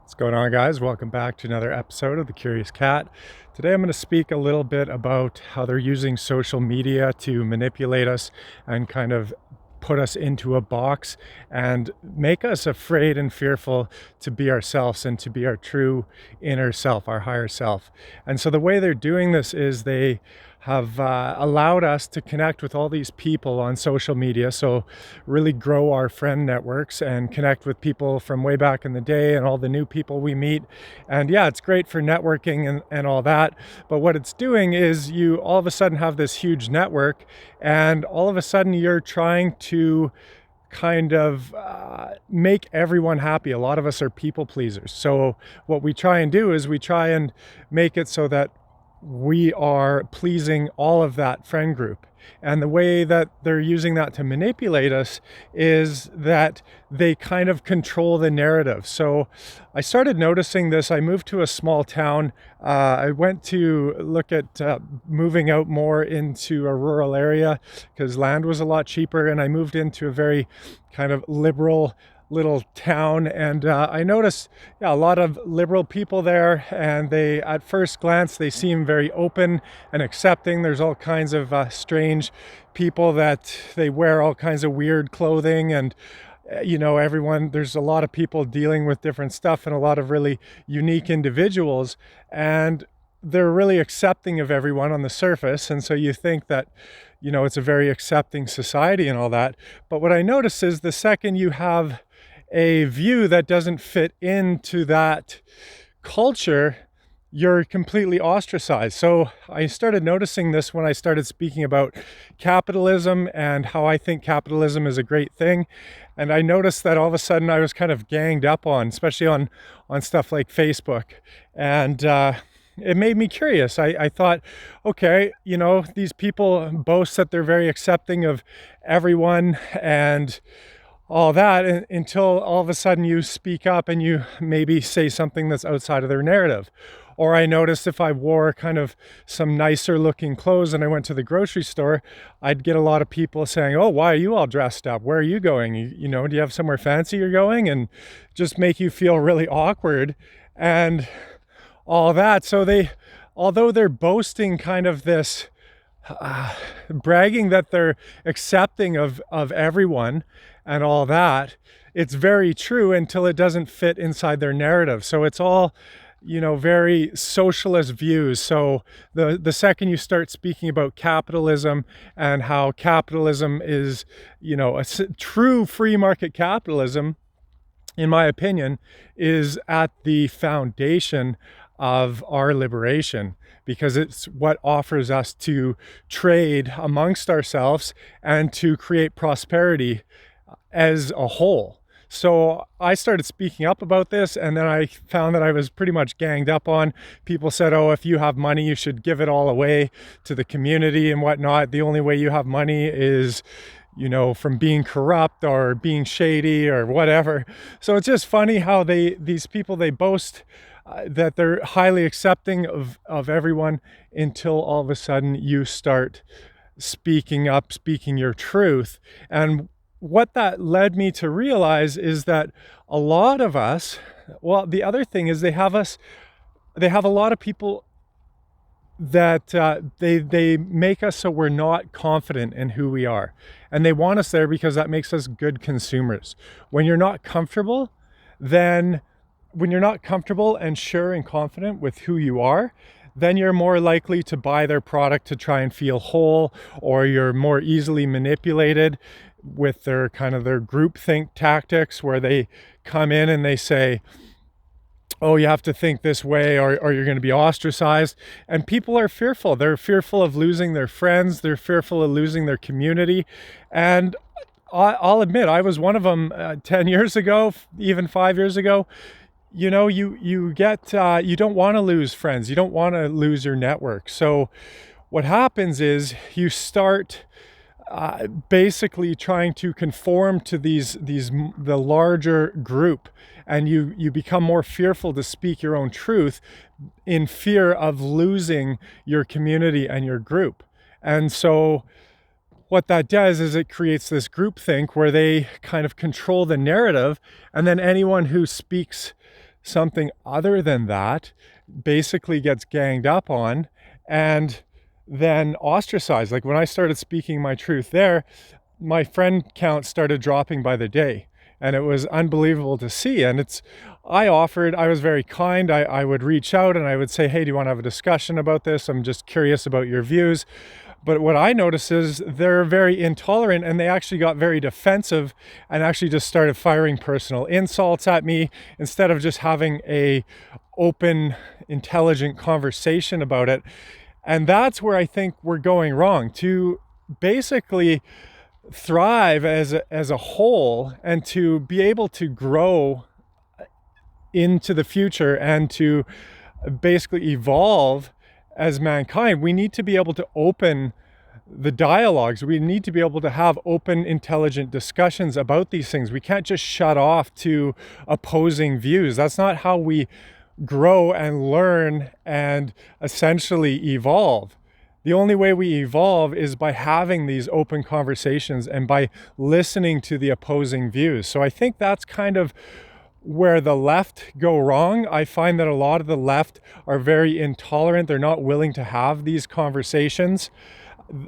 What's going on, guys? Welcome back to another episode of The Curious Cat. Today I'm going to speak a little bit about how they're using social media to manipulate us and kind of put us into a box and make us afraid and fearful to be ourselves and to be our true inner self, our higher self. And so the way they're doing this is they have allowed us to connect with all these people on social media. So really grow our friend networks and connect with people from way back in the day and all the new people we meet. And yeah, it's great for networking and all that. But what it's doing is you all of a sudden have this huge network, and all of a sudden you're trying to kind of make everyone happy. A lot of us are people pleasers. So what we try and do is we try and make it so that we are pleasing all of that friend group. And the way that they're using that to manipulate us is that they kind of control the narrative. So I started noticing this. I moved to a small town. I went to look at moving out more into a rural area because land was a lot cheaper. And I moved into a very kind of liberal little town, and I noticed a lot of liberal people there, and they at first glance they seem very open and accepting. There's all kinds of strange people that they wear all kinds of weird clothing, and everyone, there's a lot of people dealing with different stuff and a lot of really unique individuals, and they're really accepting of everyone on the surface. And so you think that it's a very accepting society and all that. But what I notice is the second you have a view that doesn't fit into that culture, you're completely ostracized. So I started noticing this when I started speaking about capitalism and how I think capitalism is a great thing. And I noticed that all of a sudden I was kind of ganged up on, especially on stuff like Facebook. And it made me curious. I thought, okay, these people boast that they're very accepting of everyone and all that, until all of a sudden you speak up and you maybe say something that's outside of their narrative. Or I noticed if I wore kind of some nicer looking clothes and I went to the grocery store, I'd get a lot of people saying, "Oh, why are you all dressed up? Where are you going? Do you have somewhere fancy you're going?" And just make you feel really awkward and all that. So although they're boasting kind of this bragging that they're accepting of everyone and all that, it's very true until it doesn't fit inside their narrative. So it's all very socialist views. So the second you start speaking about capitalism and how capitalism is true free market capitalism, in my opinion, is at the foundation of our liberation, because it's what offers us to trade amongst ourselves and to create prosperity as a whole. So I started speaking up about this, and then I found that I was pretty much ganged up on. People said, "Oh, if you have money, you should give it all away to the community and whatnot. The only way you have money is from being corrupt or being shady or whatever." So it's just funny how these people, they boast that they're highly accepting of everyone until all of a sudden you start speaking up, speaking your truth. And what that led me to realize is that a lot of us, well, the other thing is they have a lot of people that they make us so we're not confident in who we are, and they want us there because that makes us good consumers. When you're not comfortable and sure and confident with who you are, then you're more likely to buy their product to try and feel whole, or you're more easily manipulated with their groupthink tactics, where they come in and they say, "Oh, you have to think this way or you're going to be ostracized." And people are fearful. They're fearful of losing their friends. They're fearful of losing their community. And I'll admit, I was one of them 10 years ago, even 5 years ago. You don't want to lose friends. You don't want to lose your network. So what happens is you start basically trying to conform to the larger group, and you become more fearful to speak your own truth in fear of losing your community and your group. And so what that does is it creates this groupthink where they kind of control the narrative, and then anyone who speaks something other than that basically gets ganged up on and then ostracized. Like when I started speaking my truth there, my friend count started dropping by the day, and it was unbelievable to see. And I was very kind. I would reach out and I would say, hey, do you want to have a discussion about this? I'm just curious about your views. But what I noticed is they're very intolerant, and they actually got very defensive and actually just started firing personal insults at me instead of just having a open, intelligent conversation about it. And that's where I think we're going wrong. To basically thrive as a whole and to be able to grow into the future and to basically evolve as mankind, we need to be able to open the dialogues. We need to be able to have open, intelligent discussions about these things. We can't just shut off to opposing views. That's not how we grow and learn and essentially evolve. The only way we evolve is by having these open conversations and by listening to the opposing views. So I think that's kind of where the left go wrong. I find that a lot of the left are very intolerant. They're not willing to have these conversations.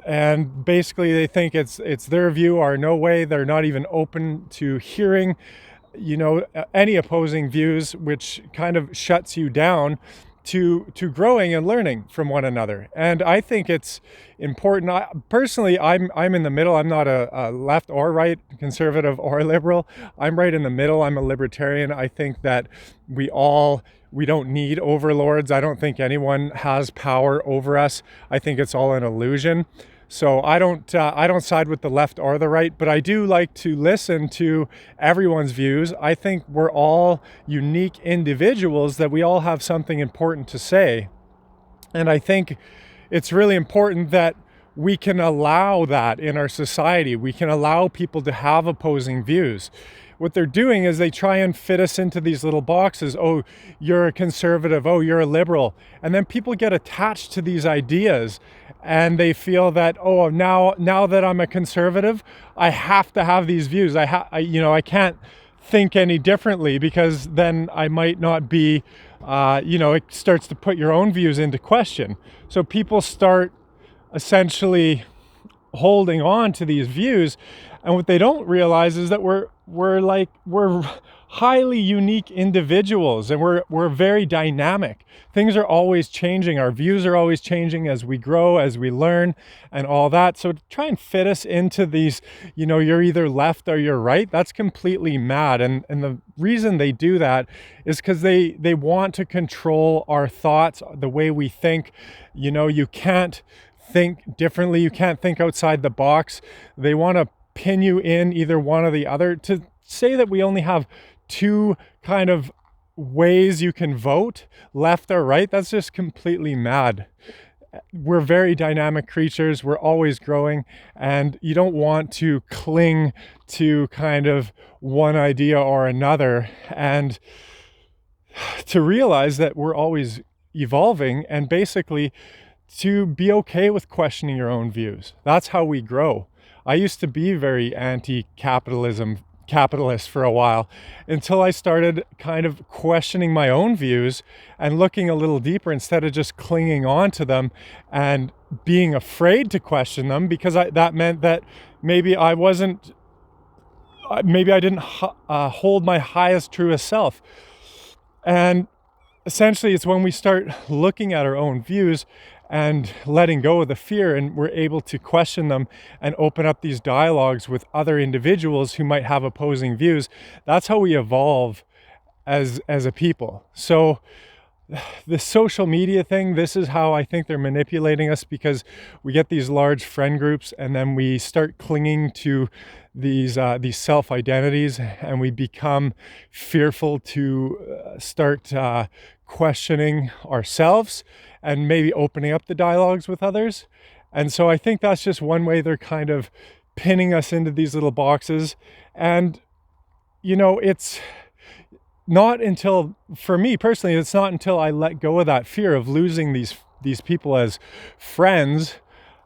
And basically they think it's their view or no way. They're not even open to hearing, any opposing views, which kind of shuts you down to growing and learning from one another. And I think it's important. Personally, I'm in the middle. I'm not a left or right, conservative or liberal. I'm right in the middle. I'm a libertarian. I think that we don't need overlords. I don't think anyone has power over us. I think it's all an illusion. So I don't side with the left or the right, but I do like to listen to everyone's views. I think we're all unique individuals, that we all have something important to say. And I think it's really important that we can allow that in our society. We can allow people to have opposing views. What they're doing is they try and fit us into these little boxes. Oh, you're a conservative. Oh, you're a liberal. And then people get attached to these ideas and they feel that, oh, now that I'm a conservative, I have to have these views. I can't think any differently, because then I might not be, it starts to put your own views into question. So people start essentially holding on to these views, and what they don't realize is that we're highly unique individuals, and we're very dynamic. Things are always changing. Our views are always changing as we grow, as we learn, and all that. So to try and fit us into these, you're either left or you're right, that's completely mad. And the reason they do that is because they want to control our thoughts, the way we think. You can't think differently. You can't think outside the box. They want to pin you in either one or the other. To say that we only have two kind of ways you can vote, left or right, that's just completely mad. We're very dynamic creatures. We're always growing, and you don't want to cling to kind of one idea or another, and to realize that we're always evolving, and basically to be okay with questioning your own views. That's how we grow. I used to be very capitalist for a while, until I started kind of questioning my own views and looking a little deeper instead of just clinging on to them and being afraid to question them, because that meant that maybe I didn't hold my highest, truest self. And essentially it's when we start looking at our own views and letting go of the fear, and we're able to question them and open up these dialogues with other individuals who might have opposing views. That's how we evolve as a people. So the social media thing, this is how I think they're manipulating us, because we get these large friend groups, and then we start clinging to these self-identities, and we become fearful to start questioning ourselves and maybe opening up the dialogues with others. And so I think that's just one way they're kind of pinning us into these little boxes. And it's not until, for me personally, it's not until I let go of that fear of losing these people as friends,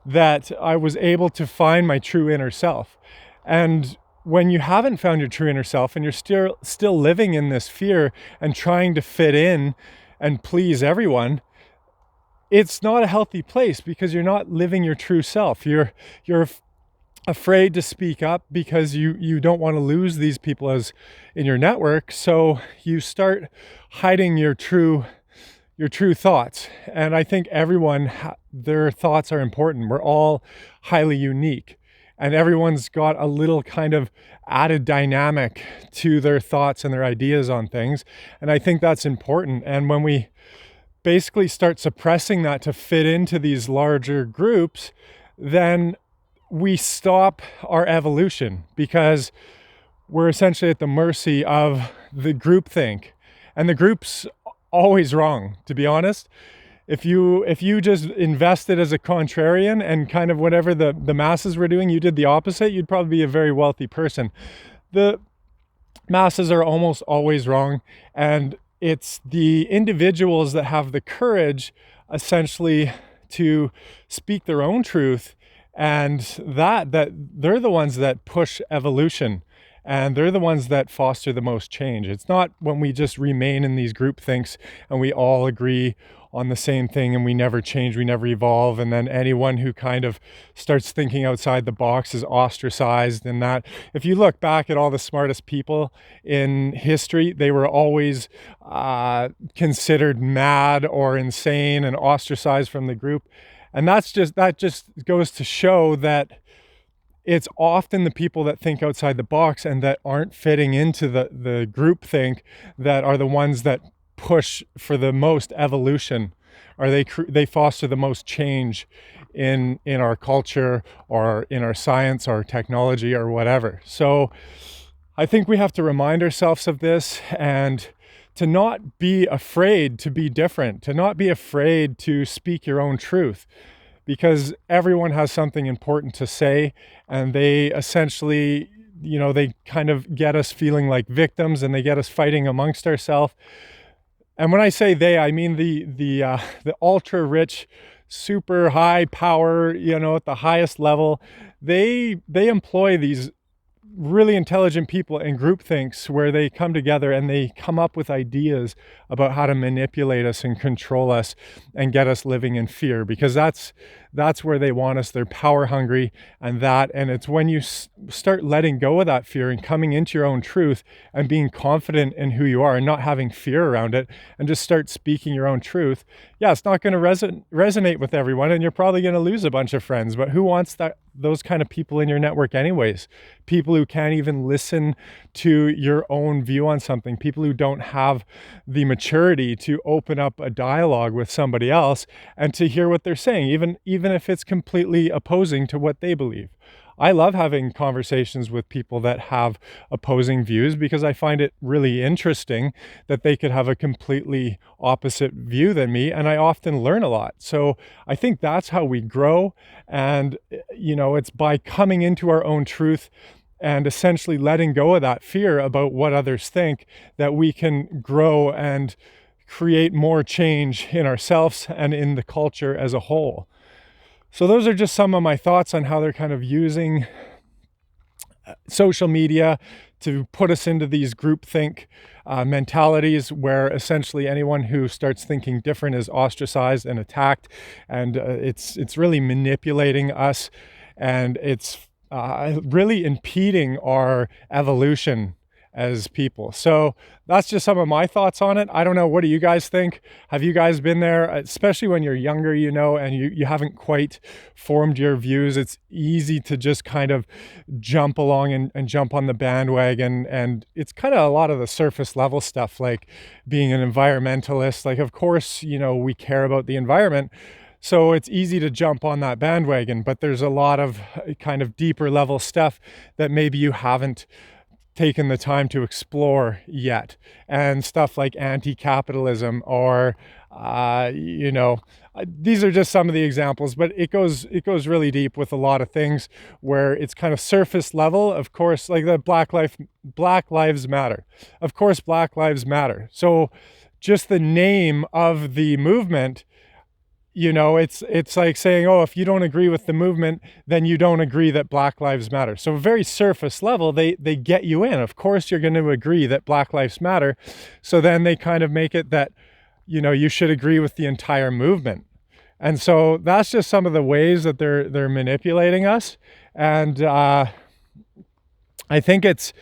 that I was able to find my true inner self. And when you haven't found your true inner self and you're still living in this fear and trying to fit in and please everyone, it's not a healthy place because you're not living your true self. You're afraid to speak up because you don't want to lose these people as in your network, so you start hiding your true thoughts. And I think everyone, their thoughts are important. We're all highly unique, and everyone's got a little kind of added dynamic to their thoughts and their ideas on things. And I think that's important. And when we basically start suppressing that to fit into these larger groups, then we stop our evolution because we're essentially at the mercy of the groupthink. And the group's always wrong, to be honest. If you just invested as a contrarian and kind of whatever the masses were doing, you did the opposite, you'd probably be a very wealthy person. The masses are almost always wrong, and it's the individuals that have the courage essentially to speak their own truth, and that they're the ones that push evolution. And they're the ones that foster the most change. It's not when we just remain in these group thinks and we all agree on the same thing and we never change, we never evolve. And then anyone who kind of starts thinking outside the box is ostracized. And that, if you look back at all the smartest people in history, they were always considered mad or insane and ostracized from the group. And that just goes to show that it's often the people that think outside the box and that aren't fitting into the group think that are the ones that push for the most evolution, or they foster the most change in our culture or in our science or technology or whatever. So I think we have to remind ourselves of this, and to not be afraid to be different, to not be afraid to speak your own truth, because everyone has something important to say, and they essentially, they kind of get us feeling like victims, and they get us fighting amongst ourselves. And when I say they, I mean the ultra rich, super high power, at the highest level. They employ these really intelligent people in groupthinks where they come together and they come up with ideas about how to manipulate us and control us and get us living in fear, because that's where they want us. They're power hungry, and it's when you start letting go of that fear and coming into your own truth and being confident in who you are and not having fear around it, and just start speaking your own truth. Yeah, it's not going to resonate with everyone, and you're probably going to lose a bunch of friends, but who wants those kind of people in your network anyways? People who can't even listen to your own view on something, people who don't have the maturity to open up a dialogue with somebody else and to hear what they're saying, even if it's completely opposing to what they believe. I love having conversations with people that have opposing views, because I find it really interesting that they could have a completely opposite view than me, and I often learn a lot. So I think that's how we grow, and it's by coming into our own truth and essentially letting go of that fear about what others think, that we can grow and create more change in ourselves and in the culture as a whole. So those are just some of my thoughts on how they're kind of using social media to put us into these groupthink mentalities, where essentially anyone who starts thinking different is ostracized and attacked, and it's really manipulating us, and it's really impeding our evolution as people. So that's just some of my thoughts on it. I don't know, what do you guys think? Have you guys been there? Especially when you're younger, and you haven't quite formed your views, it's easy to just kind of jump along and jump on the bandwagon. And it's kind of a lot of the surface level stuff, like being an environmentalist. Like, of course, we care about the environment, so it's easy to jump on that bandwagon, but there's a lot of kind of deeper level stuff that maybe you haven't taken the time to explore yet, and stuff like anti-capitalism or these are just some of the examples, but it goes really deep with a lot of things where it's kind of surface level. Of course, like the Black Lives Matter. Of course, Black Lives Matter. So just the name of the movement, you know, it's like saying, oh, if you don't agree with the movement, then you don't agree that Black Lives Matter. So very surface level, they get you in. Of course you're going to agree that Black Lives Matter. So then they kind of make it that, you know, you should agree with the entire movement. And so that's just some of the ways that they're manipulating us. And I think it's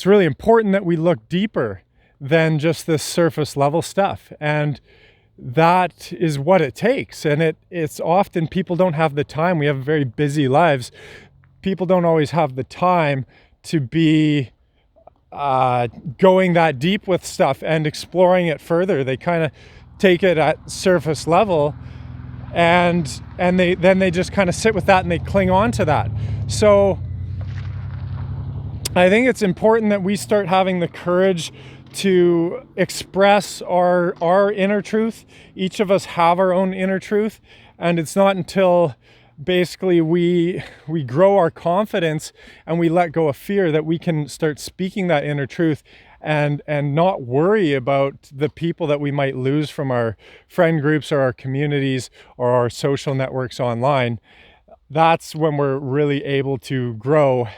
really important that we look deeper than just this surface level stuff. And that is what it takes. And it's often people don't have the time. We have very busy lives. People don't always have the time to be going that deep with stuff and exploring it further. They kind of take it at surface level, and they just kind of sit with that and they cling on to that. So I think it's important that we start having the courage to express our inner truth. Each of us have our own inner truth, and it's not until basically we grow our confidence and we let go of fear that we can start speaking that inner truth and not worry about the people that we might lose from our friend groups or our communities or our social networks online. That's when we're really able to grow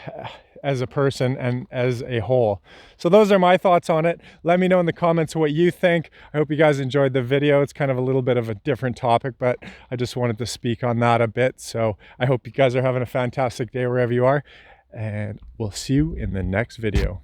as a person and as a whole. So those are my thoughts on it. Let me know in the comments what you think. I hope you guys enjoyed the video. It's kind of a little bit of a different topic, but I just wanted to speak on that a bit. So I hope you guys are having a fantastic day wherever you are, and we'll see you in the next video.